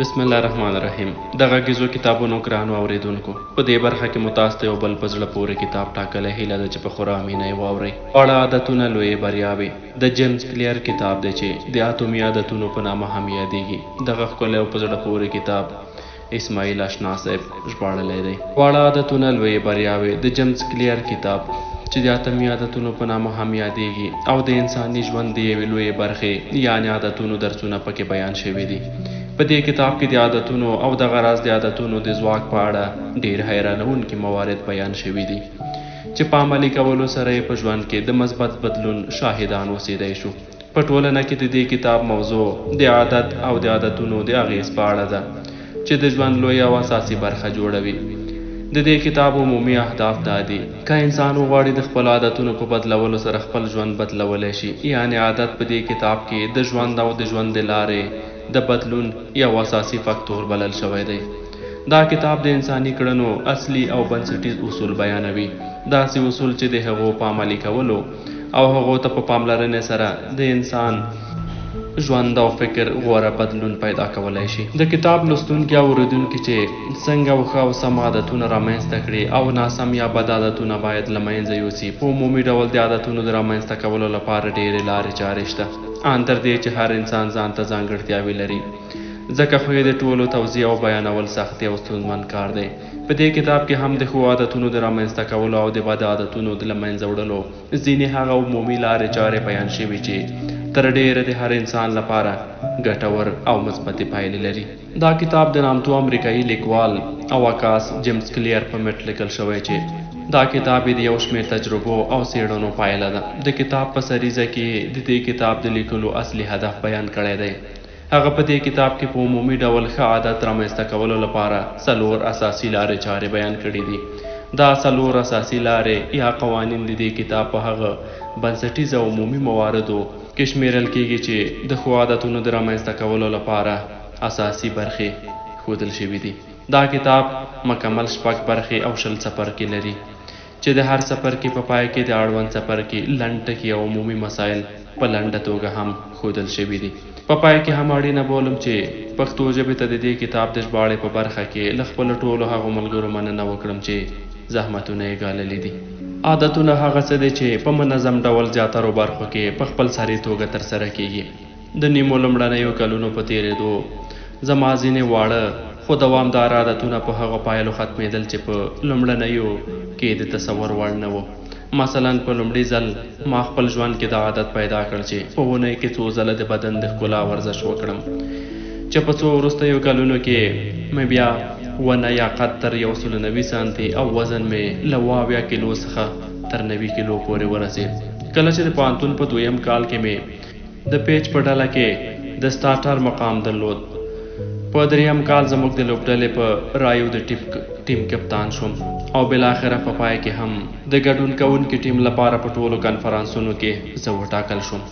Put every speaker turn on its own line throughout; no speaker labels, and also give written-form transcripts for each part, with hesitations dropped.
بسم الله الرحمن الرحیم. د غږیزو کتابونو ګرانو اوریدونکو، په دې برخه کې متاسو ته یو بل په زړه پورې کتاب ټاکلی هیله ده چې په خورا مینه یې واورئ. واړه عادتونه لویې بریاوې د جیمز کلیر کتاب دی چې د اتومي عادتونو په نامه هم یادیږي. دغه ښکلی او په زړه پورې کتاب اسماعیل اشنا صاحب ژباړلی دی. واړه عادتونه لویې بریاوې د جیمز کلیر کتاب چې د اتمي عادتونو په نامه هم یادیږي او د انساني ژوند د یوې لویې برخې یعنې عادتونو درسونه پکې بیان شوي دي. په دې کتاب کې د عادتونو او د غرض د عادتونو د ځواک په اړه ډېر حیرانوونکي موارد بیان شوي دي چې په عملي کولو سره یې په ژوند کې د مثبت بدلون شاهدان اوسېدی شو. په ټولنه کې د دې کتاب موضوع د عادت او د عادتونو د اغېز په اړه ده چې د ژوند لوی او اساسي برخه جوړوي. د دې کتاب عمومي اهداف دا دي: که انسان وغواړي د خپل عادتونو په بدلولو سره خپل ژوند بدلولی شي، یعنې عادت په دې کتاب کې د ژوند او د ژوند د لارې د بدلون یو اساسي فاکتور بلل شوی دی. دا کتاب د انساني کړنو اصلي او بنسټیز اصول بیانوي، داسې اصول چې د هغو په عملي کولو او هغو ته په پاملرنې سره د انسان ژوند او فکر غوره بدلون پیدا کولی شي. د کتاب لوستونکي او اورېدونکي چې څنګه ښه او سم عادتونه رامنځته کړي او ناسم یا بد عادتونه باید له منځه یوسي. په عمومي ډول د عادتونو د رامنځته کولو لپاره ډېرې لارې چارې شته، ان تر دې چې هر انسان ځان ته ځانګړتیاوې لري، ځکه خو یې د ټولو توضیح او بیانول سخت او ستونزمن کار دی. په دې کتاب کې هم د ښو عادتونو د رامنځته کولو او د بد عادتونو د له منځه وړلو ځینې هغه عمومي لارې چارې بیان شوي چې تر ډېره د هر انسان لپاره ګټور او مثبتې پایلې لري. دا کتاب د نامتو امریکایي لیکوال او عکاس جیمز کلیر په مټ لیکل شوی چې دا کتاب د یو شمېر تجربو او څېړنو پایله ده. د کتاب په سریزه کې د دې کتاب د لیکلو اصلي هدف بیان کړی دی. هغه په دې کتاب کې په عمومي ډول ښه عادت رامنځته کولو لپاره 4 اساسي لارې چارې بیان کړي دي. دا 4 اساسي لارې یا قوانین د دې کتاب په هغه بنسټیز او عمومي مواردو کې شمیرل کېږي چې د ښو عادتونو د رامنځته کولو لپاره اساسي برخې ښودل شوي دي. دا کتاب مکمل 6 برخې او 20 څپرکي لري چې د هر څپرکي په پای کې د اړوند څپرکي لنډ ټکي او عمومي مسایل په لنډه توګه هم ښودل شوي دي. په پای کې هم اړینه بولم چې پښتو ژبې ته د دې کتاب د ژباړې په برخه کې له خپلو ټولو هغو ملګرو مننه وکړم چې زحمتونه یې ګاللي دي. عادتونه هغه څه دی چې په منظم ډول زیاترو برخو کې په خپل سري توګه ترسره کېږي. د نیمو لومړنیو کلونو په تېرېدو زما ځینې واړه خو دوامدار عادتونه په هغو پایلو ختمېدل چې په لومړنیو کې د تصور وړ نه وو. مثلا په لومړي ځل ما خپل ژوند کې دا عادت پیدا کړ چې په اونۍ کې 2 ځله د بدن د ښکلا ورزش وکړم، چې په څو وروستیو کلونو کې مې بیا ونه یا قد تر 190 سانتي او وزن مې له 20 کیلو څخه تر 90 کیلو پورې ورسېد. کله چې د پوهنتون په 2م کال کې مې د پیچ په ډله کې د سټارټر مقام درلود. په 3م کال زموږ د لوبډلې په رایو د ټیم کپتان شوم او بالاخره په پای کې هم د ګډون کوونکي ټیم لپاره په ټولو کنفرانسونو کې زه وټاکل شوم.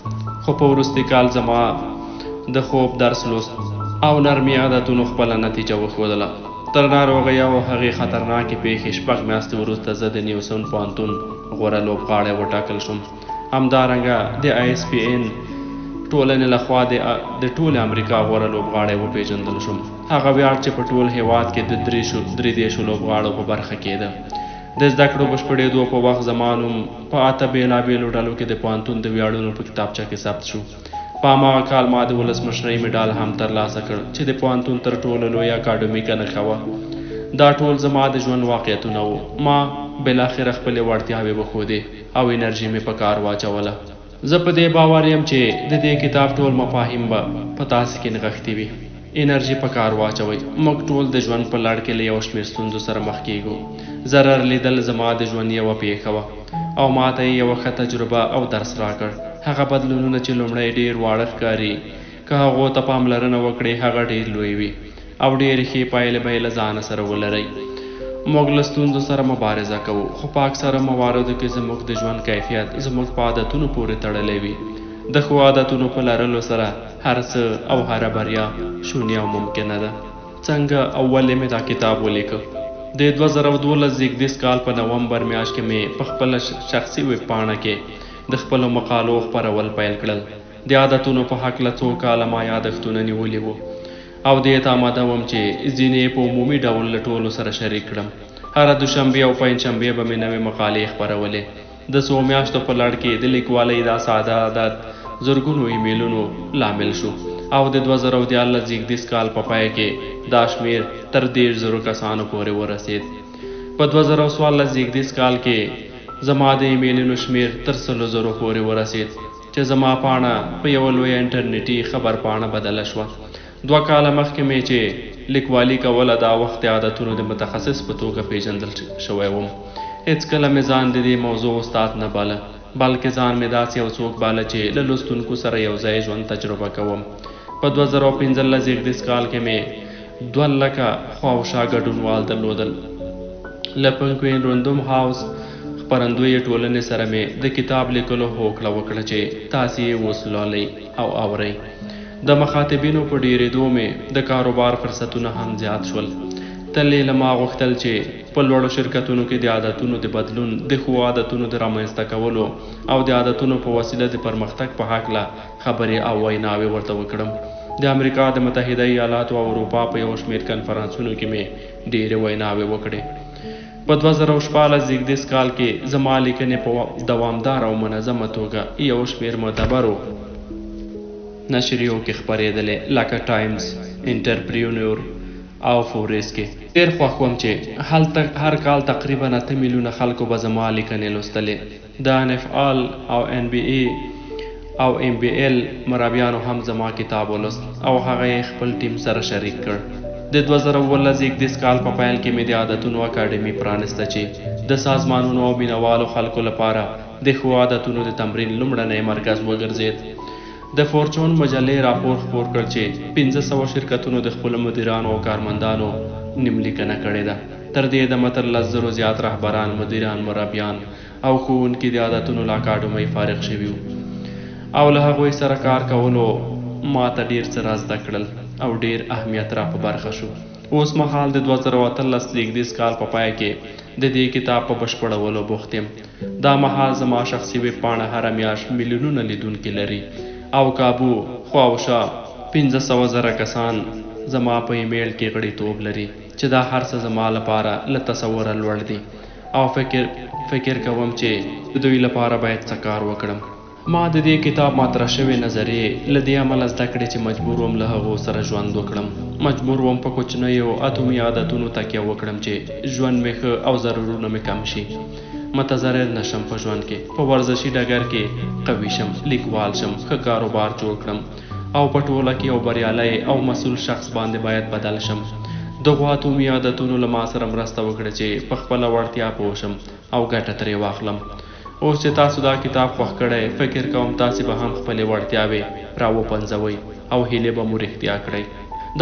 خو په وروستي کال زما د خوب درس لوست او نرمي عادتونو خپله نتیجه وښودله. تر ناروغۍ او هغې خطرناکې پیښې 6 میاشتې وروسته زه د نیوسن پوهنتون غوره لوبغاړی وټاکل شوم. همدارنګه د ISPN ټولنې لخوا د ټولې امریکا غوره لوبغاړی وپېژندل شوم. هغه ویاړ چې په ټول هېواد کې د 3 لوبغاړو په برخه کېده. د زده کړو بشپړېدو په وخت زما نوم په 8 بېلابېلو ډلو کې د پوهنتون د ویاړونو په کتابچه کې ثبت شو. په هماغه کال ما د ولسمشرۍ مډال هم ترلاسه کړ چې د پوهنتون تر ټولو لویه اکاډمیکه نښه وه. دا ټول زما د ژوند واقعیتونه وو. ما بالاخره خپلې وړتیاوې وښودې او انرژي مې په کار واچوله. زه په دې باور یم چې د دې کتاب ټول مفاهیم به په تاسې کې نغښتي وي. انرژي په کار واچوئ. موږ ټول د ژوند په لړ کې له یو شمېر ستونزو سره مخ کېږو. ضرر لیدل زما د ژوند یوه پیښه وه او ما ته یې یوه ښه تجربه او درس راکړ. هغه بدلونونه چې لومړی ډېر واړه ښکاري، که هغو ته پاملرنه وکړئ هغه ډېر لوی وي او ډېرې ښې پایلې به یې له ځانه سره ولرئ. موږ له ستونزو سره مبارزه کوو، خو په اکثره مواردو کې زموږ د ژوند کیفیت زموږ په عادتونو پورې تړلی وي. د ښو عادتونو په لرلو سره هر څه او هره بریا شونې او ممکنه ده. څنګه او ولې مې دا کتاب ولیکه؟ د 2012 زیږدیز کال په نومبر میاشت کې مې په خپله شخصي ویب پاڼه کې د خپلو مقالو خپرول پیل کړل. د عادتونو په هکله څو کاله ما یادښتونه نیولي وو او دې ته آماده وم چې ځینې په عمومي ډول له ټولو سره شریک کړم. هره دوشنبې او پنجشنبې به مې نوې مقالې خپرولې. د څو میاشتو په لړ کې د لیکوالۍ دا ساده عادت زرګونو ایمیلونو لامل شو او د 2014 کال په پای کې دا شمیر تر 10,000 کسانو پورې ورسید. په 2014 کال کې زما د ایمیلونو شمیر تر 100,000 پورې ورسید چې زما پاڼه په یو لوی انټرنیټي خبر پاڼه بدله شوه. 2 کاله مخکې مې چې لیکوالي کوله دا وخت عادتونو د متخصص په توګه پیژندل شوی وم. هېڅکله مې ځان د دې موضوع استاد نه باله، بلکې ځان مې داسې یو څوک باله چې له لوستونکو سره یو ځای ژوند تجربه کوم. په 2015 کال کې مې 2,00,000 خواوشا ګډونوال درلودل. له پنګوین روندوم هاوس خپرندوی ټولنې سره مې د کتاب لیکلو هوکړه وکړه چې تاسې یې اوس لولئ او اورئ. د مخاطبینو په ډېرېدو مې د کاروبار فرصتونه هم زیات شول. تل یې له ما غوښتل چې په لوړو شرکتونو کې د عادتونو د بدلون، د ښو عادتونو د رامنځته کولو او د عادتونو په وسیله د پرمختګ په هکله خبرې او ویناوې ورته وکړم. د امریکا د متحده ایالاتو او اروپا په یو شمېر کنفرانسونو کې مې ډېرې ویناوې وکړې. په 2014 کال کې زما لیکنې په دوامدار او منظمه توګه یو شمېر معتبرو نشریو کې خپرېدلې لکه ټایمز، انټرپریونور او فورس کې. ډېر خوښ وم چې هلته هر کال تقریبا 8 میلیونه خلکو به زما لیکنې لوستلې. د NFL او NBA او MBL مربیانو هم زما کتاب ولوست او هغه یې خپل ټیم سره شریک کړ. د 2019 کال په پیل کې مې د عادتونو اکاډمي پرانسته چې د سازمانونو او مینوالو خلکو لپاره د ښو عادتونو د تمرین لومړنی مرکز وګرځېد. د فورچون مجلې راپور خپور کړ چې 500 شرکتونو د خپلو مدیرانو او کارمندانو نیملیکنه کړې ده. تر دې دمه تر 10,000 زیات رهبران، مدیران، مربیان او ښوونکي د عادتونو له اکاډمۍ فارغ شوي وو او له هغوی سره کار کولو ما ته ډېر څه را زده کړل او ډېر اهمیت را په برخه شو. اوس مهال د 2018 کال په پای کې د دې کتاب په بشپړولو بوخت یم. دا مهال زما شخصي ویب پاڼه هره میاشت میلیونونه لیدونکي لري او کابو خواوشا 500,000 کسان زما په ایمیل کې غړیتوب لري چې دا هر څه زما لپاره له تصوره لوړ دي او فکر کوم چې د دوی لپاره باید څه کار وکړم. ما د دې کتاب مطرح شوې نظریې له دې امله زده کړې چې مجبور وم له هغو سره ژوند وکړم. مجبور وم په کوچنیو اتومي عادتونو تکیه وکړم چې ژوند مې ښه او ضرورونه مې کم شي، متضرر نشم په ژوند کې، په ورزشي ډګر کې قوي شم، لیکوال شم، ښه کاروبار جوړ کړم او په ټوله کې یو بریالی او مسؤل شخص باندې باید بدل شم. دغو اتومي عادتونو له ما سره مرسته وکړه چې په خپله وړتیا پوه شم او ګټه ترې واخلم. اوس چې تاسو دا کتاب خوښ کړی، فکر کوم تاسې به هم خپلې وړتیاوې راوپنځوئ او هیلې به مو رښتیا کړئ.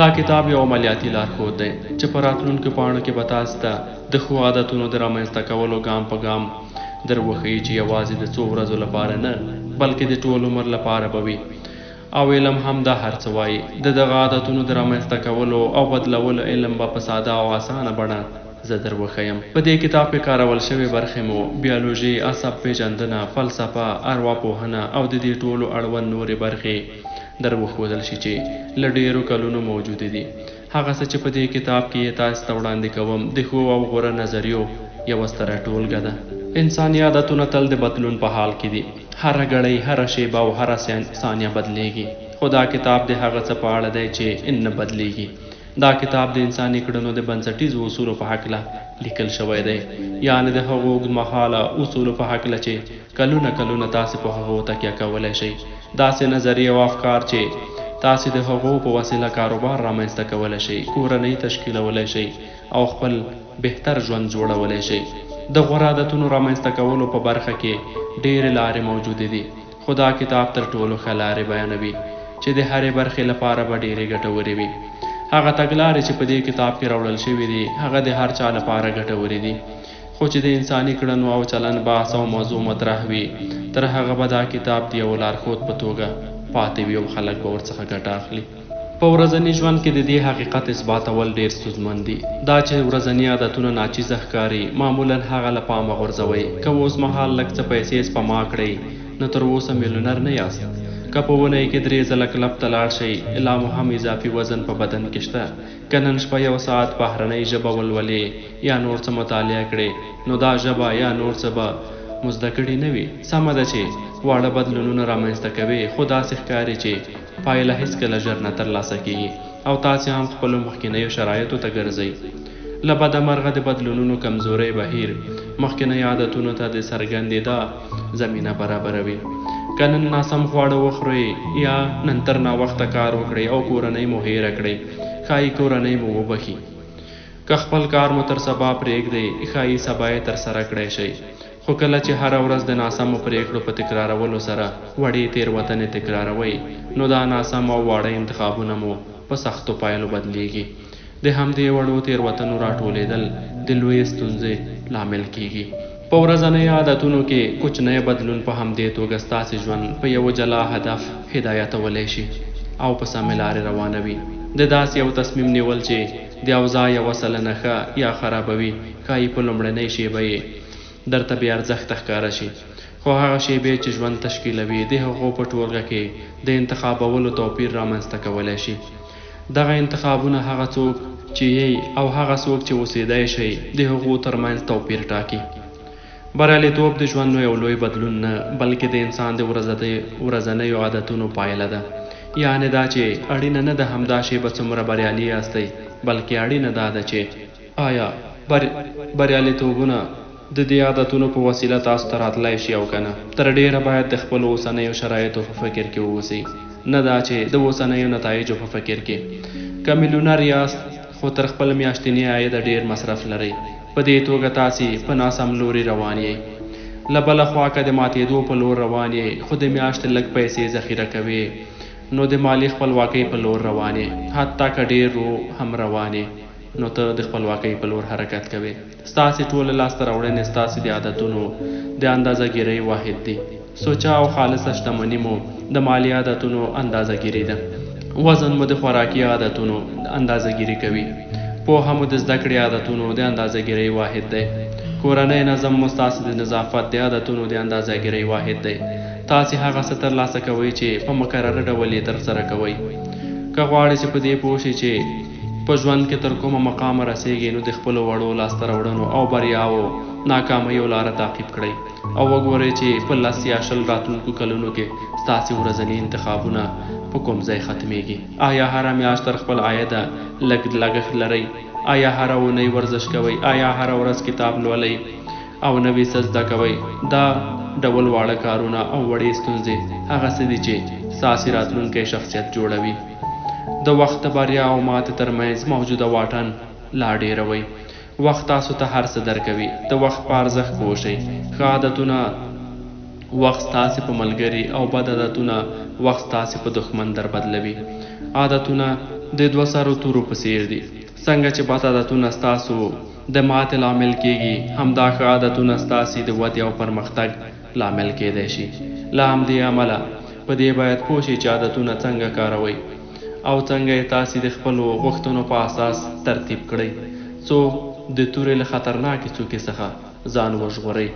دا کتاب یو عملیاتي لارښود دی چې په راتلونکو پاڼو کې به تاسو ته د ښو عادتونو د رامنځته کولو ګام په ګام در وښیي چې یوازې د څو ورځو لپاره نه، بلکې د ټول عمر لپاره به وي. او علم هم دا هر څه وایي. د دغه عادتونو د رامنځته کولو او بدلولو علم به په ساده او اسانه بڼه زه در وښیم. په دې کتاب کې کارول شوې برخې مو بیولوژي، عصب پیژندنه، فلسفه، ارواپوهنه او د دې ټولو اړوند نورې برخې در وښودل شي چې له ډېرو کلونو موجودې دي. هغه څه چې په دې کتاب کې تاسو ته وړاندې کوم د ښو او غوره نظریو یوه ستره ټولګه ده. انساني عادتونه تل د بدلون په حال کې دي. هره ګړۍ، هره شیبه او هره ثانیه بدلیږي، خو دا کتاب د هغه څه په اړه دی چې نه بدلیږي. دا کتاب د انساني کړنو د بنسټیزو اصولو په هکله لیکل شوی دی، یعنې د هغو اوږدمهاله اصولو په هکله چې کلونه تاسې په هغو تکیه کولی شئ. داسې نظریې او افکار چې تاسې د هغو په وسیله کاروبار رامنځته کولی شئ، کورنۍ تشکیلولی شئ او خپل بهتر ژوند جوړولی شئ. د غوره عادتونو رامنځته کولو په برخه کې ډېرې لارې موجودې دي، خو دا کتاب تر ټولو ښه لارې بیانوي چې د هرې برخې لپاره به ډېرې ګټورې وي. هغه تګلارې چې په دې کتاب کې راوړل شوي دي هغه د هر چا لپاره ګټورې دي، خو چې د انساني کړنو او چلند بحث او موضوع مطرح وي، تر هغه به دا کتاب د یو لارښود په توګه پاتې وي او خلک به ورڅخه ګټه اخلي. په ورځني ژوند کې د دې حقیقت اثباتول ډېر ستونزمن دي. دا چې ورځني عادتونه ناچیزه ښکاري، معمولا هغه له پامه غورځوئ. که اوس مهال لږ څه پیسې سپما کړئ، نو تر اوسه میلیونر نه یاست. که په اونۍ کې 3 ځله کلب ته لاړ شئ لا مو هم اضافي وزن په بدن کې شته. که نن شپه 1 ساعت بهرنۍ ژبه ولولې یا نور څه مطالعه کړې نو دا ژبه یا نور څه به مو زده کړي نه وي. سمه ده چې واړه بدلونونه رامنځته کوي، خو داسې ښکاري چې پایله هېڅکله ژر نه ترلاسه کېږي او تاسې هم خپلو مخکینیو شرایطو ته ګرځئ. له بده مرغه د بدلونونو کمزورۍ بهیر مخکینی عادتونو ته د څرګندېدا زمینه برابروي. که نن ناسم خواړه وخورئ یا نن تر ناوخته کار وکړئ او کورنۍ مو هېره کړئ، ښایي کورنۍ مو وبخي. که خپل کار مو تر سبا پرېږدئ، ښایي سبا یې ترسره کړی شئ. خو کله چې هره ورځ د ناسمو پرېکړو په تکرارولو سره وړې تېروتنې تکراروئ، نو دا ناسم او واړه انتخابونه مو په سختو پایلو بدلیږي. د همدې وړو تېروتنو راټولېدل د لویې ستونزې لامل کیږي. په ورځنۍ عادتونو کې کوچنی بدلون په همدې توګه ستاسې ژوند په یو جلا هدف هدایتولی شي او په سمې لارې روانوي. د داسې یو تصمیم نیول چې د اوضاع یوه سلنه ښه یا خرابوي، ښایي په لومړنۍ شېبه یې درته بې ارزښته ښکاره شي، خو هغه شېبې چې ژوند تشکیلوي د هغو په ټولګه کې د انتخابولو توپیر رامنځته کولی شي. دغه انتخابونه هغه څوک چې یې او هغه څوک چې اوسېدی شئ د هغو ترمنځ توپیر ټاکي. بریالیتوب د ژوند یو لوی بدلون نه بلکې د انسان د ورځنیو عادتونو پایله ده. یعنې دا چې اړینه نه ده همدا شیبه څومره بریالي یاستئ، بلکې اړینه دا ده چې آیا بریالیتوبونه د دې عادتونو په وسیله تاسو ته راتلی شي او که نه. تر ډیره باید د خپلو اوسنیو شرایطو په فکر کې واوسئ، نه دا چې د اوسنیو نتایجو په فکر کې. که میلیونر یاست خو تر خپل میاشتني عاید ډیر مصرف لرئ، په دې توګه تاسې په ناسم لوري روان یئ. له بله خوا که د ماتېدو په لور روان یئ خو د میاشتې لږ پیسې ذخیره کوئ، نو د مالی خپلواکۍ په لور روان یې. حتی که ډیر هم روان یې نو ته د خپلواکۍ په لور حرکت کوې. ستاسې ټولې لاسته راوړنې ستاسې د عادتونو د اندازه ګیرۍ واحد دي. سوچه او خالصه شتمني مو د مالی عادتونو اندازه ګیري ده. وزن مو د خوراکي عادتونو اندازه ګیري کوي. پوهه مو د زده کړې عادتونو د اندازه ګیرۍ واحد دی. کورنۍ نظم مو ستاسې د نظافت د عادتونو د اندازه ګیرۍ واحد دی. تاسې هغه څه ترلاسه کوئ چې په مقرره ډول یې ترسره کوئ. که غواړئ چې په دې پوه شئ چې په ژوند کې تر کومه مقامه رسیږئ، نو د خپلو وړو لاسته راوړنو او بریاوو ناکامیو لاره تعقیب کړئ او وګورئ چې په 10 یا 20 راتلونکو کلونو کې ستاسې ورځني انتخابونه په کوم ځای ختمیږي. آیا هره میاشت تر خپل عایده لږ لګښت لرئ؟ آیا هره اونۍ ورزش کوئ؟ آیا هره ورځ کتاب لولئ او نوي څه زده کوئ؟ دا ډول واړه کارونه او وړې ستونزې هغه څه دي چې ستاسې راتلونکی شخصیت جوړوي. د وخت د بریا او ماتې ترمنځ موجوده واټن لا ډېروئ. وخت تاسو ته هر څه درکوي. د وخت په ارزښت پوه شئ. ښه عادتونه وخت ستاسې په ملګري او بد عادتونه وخت ستاسې په دښمن در بدلوي. عادتونه د 2 سرو تورو په څیر دي. څنګه چې بد عادتونه ستاسو د ماتې لامل کیږي، همدا ښه عادتونه ستاسې د ودې او پرمختګ لامل کیدی شي. له همدې امله په دې باید پوه شئ چې عادتونه څنګه کاروئ او څنګه یې تاسې د خپلو غوښتنو په اساس ترتیب کړئ څو د تورې له خطرناکې څوکې څخه ځان وژغورئ.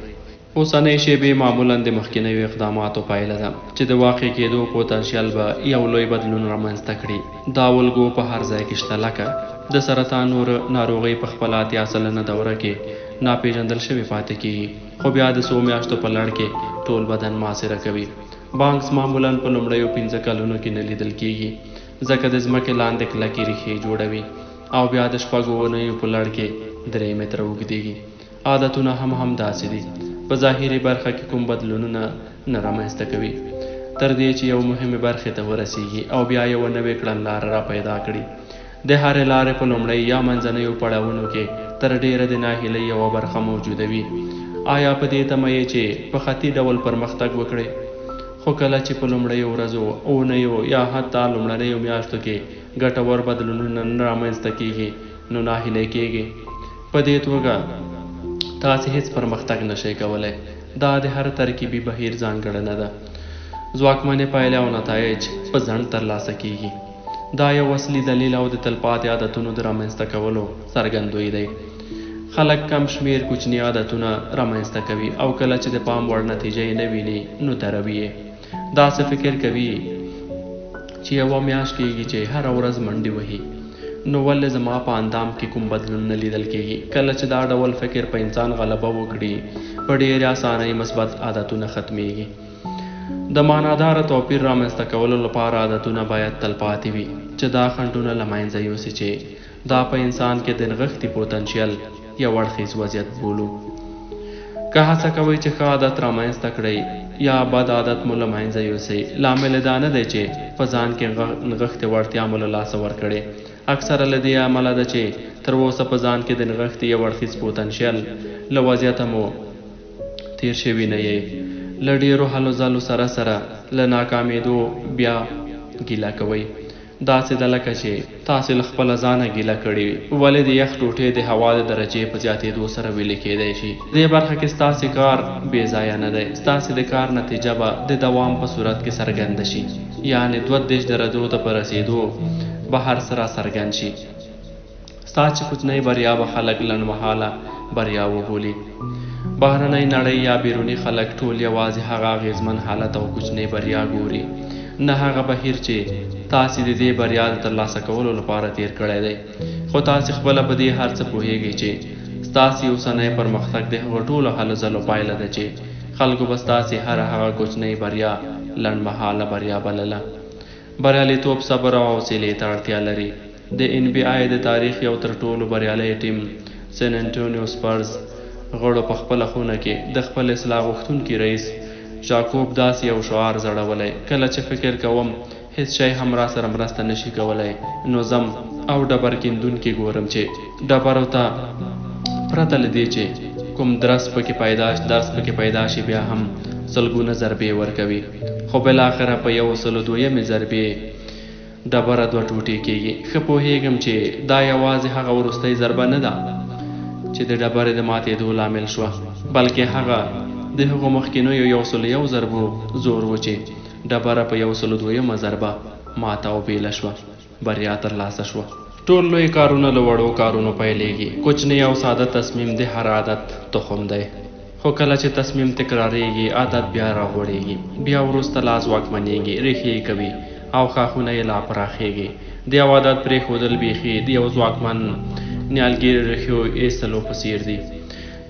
اوسنۍ شیبې معمولا د مخکینیو اقداماتو پایله ده چې د واقع کېدو پوتنشیل به یو لوی بدلون رامنځته کړي. دا الګو په هر ځای کې شته، لکه د سرطان ناروغۍ په خپل 80% دوره کې ناپېژندل شوې پاتې کېږي، خو بیا د 100 میاشتو په لړ کې ټول بدن محاصره کوي. بانکس معمولا په لومړیو 15 کلونو کې نه لیدل کېږي، ځکه د ځمکې لاندې کلکې ریښې جوړوي او بیا د 6 اونیو په لړ کې 3 متره اوږدېږي. عادتونه هم داسې دي. په ظاهري برخه کې کوم بدلونونه نه رامنځته کوي تر دې چې یو مهمې برخې ته ورسیږي او بیا یو نوې کړنلاره را پیدا کړي. د هرې لارې په لومړی یا منځنیو پړاوونو کې تر ډیره د ناهیلۍ یوه برخه موجوده وي. آیا په دې تمه یې چې په خطي ډول پرمختګ وکړئ؟ خو کله چې په لومړیو ورځو، اونیو یا حتی لومړنیو میاشتو کې ګټور بدلونونه نه رامنځته کیږي، نو ناهیلی کیږي. په دې توګه تاسې هیڅ پرمختګ نشئ کولی. دا د هر ترکیبي بهیر ځانګړنه ده. ځواکمنې پایلې او نتایج په ځنډ ترلاسه کیږي. دا یو اصلي دلیل او د تلپاتې عادتونو د رامنځته کولو څرګندوی دی. خلک کم شمیر کوچني عادتونه رامنځته کوي او کله چې د پام وړ نتیجه یې نه ویني نو دروي یې. داسې فکر کوي چې یوه میاشت کېږي چې هره ورځ منډې وهي، نو ولې زما په اندام کې کوم بدلون نه لیدل کېږي؟ کله چې دا ډول فکر په انسان غلبه وکړي، په ډېرې اسانۍ مثبت عادتونه ختمیږي. د معناداره توپیر رامنځته کولو لپاره عادتونه باید تلپاتې وي چې دا خنډونه له منځه یوسي چې دا په انسان کې د نغښتي پوتنشیل یو اړخیز وضعیت بولو. که هڅه کوئ چې ښه عادت رامنځته کړئ یا بد عادت مو له منځه یوسئ، لامل دا نه دی چې په ځان کې نغښتې وړتیا مو له لاسه ورکړې. اکثره له دې امله ده چې تر اوسه په ځان کې د نغښتې یو اړخیز پوتنشیل له وضعیته مو تیر شوي نه یې. له ډېرو هلو ځلو سره له ناکامېدو بیا ګیله کوئ. داسې ده لکه چې تاسې له خپله ځانه ګیله کړې وي، ولې د یخ ټوټې د هوا د درجې په زیاتېدو سره ویلې کېدی شي. دې برخه کې ستاسې کار بې ځایه نه دی. ستاسې د کار نتیجه به د دوام په صورت کې څرګنده شي، یعنې 32 درجو ته په رسېدو به هر څه را څرګند شي. ستاسې کوچنۍ بریا به خلک لنډمهاله بریا وبولي. بهرنۍ نړۍ یا بیروني خلک ټول یوازې هغه اغېزمن حالت او کوچنۍ بریا ګوري، نه هغه بهیر چې تاسې د دې بریا د ترلاسه کولو لپاره تیر کړی دی. خو تاسې خپله په دې هر څه پوهیږئ چې ستاسې اوسنی پرمختګ د هغو ټولو هلو ځلو پایله ده چې خلکو به ستاسې هغه کوچنۍ بریا لنډمهاله بریا بلله. بریالیتوب صبر او حوصلې ته اړتیا لري. د NBA د تاریخ یو تر ټولو بریالی ټیم سن انټونیو سپرز غړو په خپله خونه کې د خپل اصلاح غوښتونکي رئیس جاکوب داسې یو شعار ځړولی: کله چې فکر کوم هیڅ شی هم را سره مرسته نشي کولی، نو ځم او ډبر کیندونکي ګورم چې ډبرو ته پرته له دې چې کوم درس پکې پیدا شي بیا هم سلګونه ضربې ورکوي، خو بالاخره په 102 ضربې ډبره 2 ټوټې کېږي. ښه پوهېږم چې دا یوازې هغه وروستۍ ضربه نه ده چې د ډبرې د ماتېدو لامل شوه، بلکې هغه د هغو مخکینیو 101 ضربو زور و چې ډبره په 102 ضربه ماته او بیله شوه، بریا ترلاسه شوه. ټول لوی کارونه له وړو کارونو پیلېږي. کوچنی او ساده تصمیم د هر عادت تخم دی، خو کله چې تصمیم تکراریږي، عادت بیا راغوړېږي، بیا وروسته لا ځواکمنېږي، ریښې کوي او ښاخونه یې لا پراخېږي. د یو عادت پرېښودل بیخي د یو ځواکمن نیالګي ریښو ایستلو په څېر دي.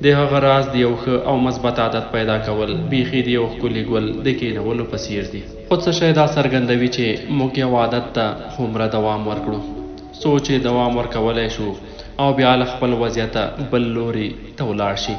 د هغه راز د یو ښه او مثبت عادت پیدا کول بیخي د یو ښکلي ګل د کېنولو په څېر دي. خو څه شی دا څرګندوي چې موږ یو عادت ته هومره دوام ورکړو، څو چې دوام ورکولی شو او بیا له خپل وضعیته بل لوري ته ولاړ شي.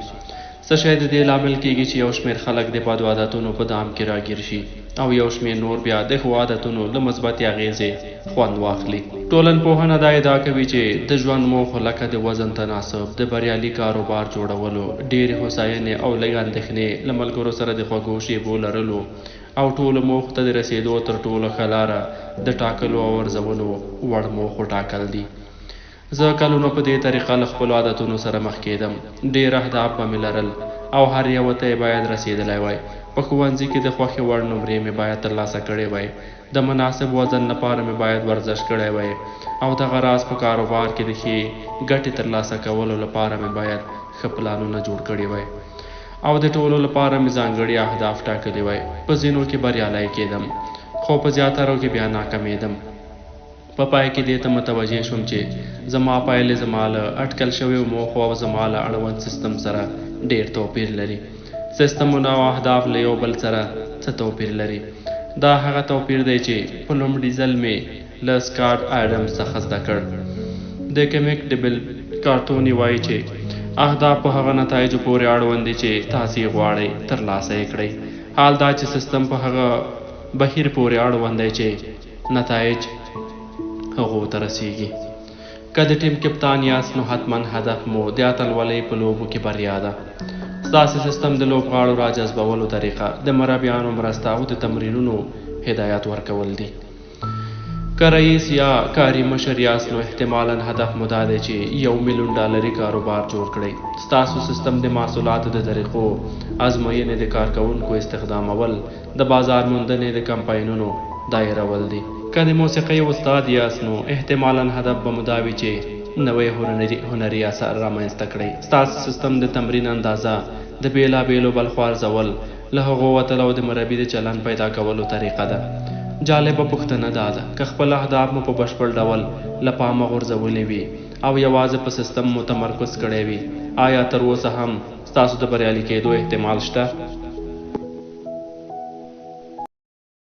څه شی د دې لامل کېږي چې یو شمېر خلک د بدو عادتونو په دام کې راګیر شي او یو شمېر نور بیا د ښو عادتونو له مثبتې اغېزې خوند واخلي. ټولنپوهنه دا ادعا کوي چې د ژوند موخو لکه د وزن تناسب، د بریالي کاروبار جوړولو، ډېرې هوساینې او لږ اندېښنې، له ملګرو سره د خوږو شیبو لرلو او ټولو موخو ته د رسېدو تر ټولو ښه لاره د ټاکلو او ارزونو وړ موخو ټاکل دي. زه کلونو په دې طریقه له خپلو عادتونو سره مخ کېدم. ډېر اهداف به مې لرل او هر یوه ته یې باید رسېدلی وای. په ښوونځي کې د خوښې وړ نمرې مې باید ترلاسه کړې وای، د مناسب وزن لپاره مې باید ورزش کړی وای، او دغه راز په کاروبار کې د ښې ګټې ترلاسه کولو لپاره مې باید ښه پلانونه جوړ کړي وای، او د ټولو لپاره مې ځانګړي اهداف ټاکلي وای. په ځینو کې بریالی کېدم، خو په زیاترو کې بیا ناکامېدم. په پای کې دې ته متوجه شوم چې زما پایلې زما له اټکل شویو موخو او زما له اړوند سیستم سره ډېر توپیر لري. سیستمونه او اهداف له یو بل سره څه توپیر لري؟ دا هغه توپیر دی چې په لومړي ځل مې له سکاټ اډمز څخه زده کړ. د کمیک ډبل کارتوني وایي چې اهداف په هغه نتایجو پورې اړوند دي چې تاسې غواړئ ترلاسه یې کړئ. حال دا چې سیستم په هغه بهیر پورې اړوند دی چې نتایج هغو ته رسیږي. که د ټیم کپتان یاست نو حتما هدف مو د اتلولۍ په لوبو کې بریا ده. ستاسې سیستم د لوبغاړو راجذبولو طریقه، د مربیانو مرسته او د تمرینونو هدایت ورکول دي. که رئیس یا کاري مشر یاست نو احتمالاً هدف مو دا دی چې $1,000,000 کاروبار جوړ کړئ. ستاسو سیستم د محصولاتو د طریقو ازموینې، د کارکوونکو استخدامول، د بازار موندنې د کمپاینونو دایرول دي. که د موسیقۍ استاد یاست نو احتمالاً هدف به مو دا وي چې نوی هنري اثر رامنځته کړئ. ستاسو سیستم د تمرین اندازه، د بېلابېلو بلخو ارزول، له هغو وتل او د مربي د چلن پیدا کولو طریقه ده. جالبه پوښتنه دا ده که خپل اهداف مو په بشپړ ډول له پامه غورځولي وي او یوازې په سیستم مو تمرکز کړی وي، آیا تر اوسه هم ستاسو د بریالي کېدو احتمال شته؟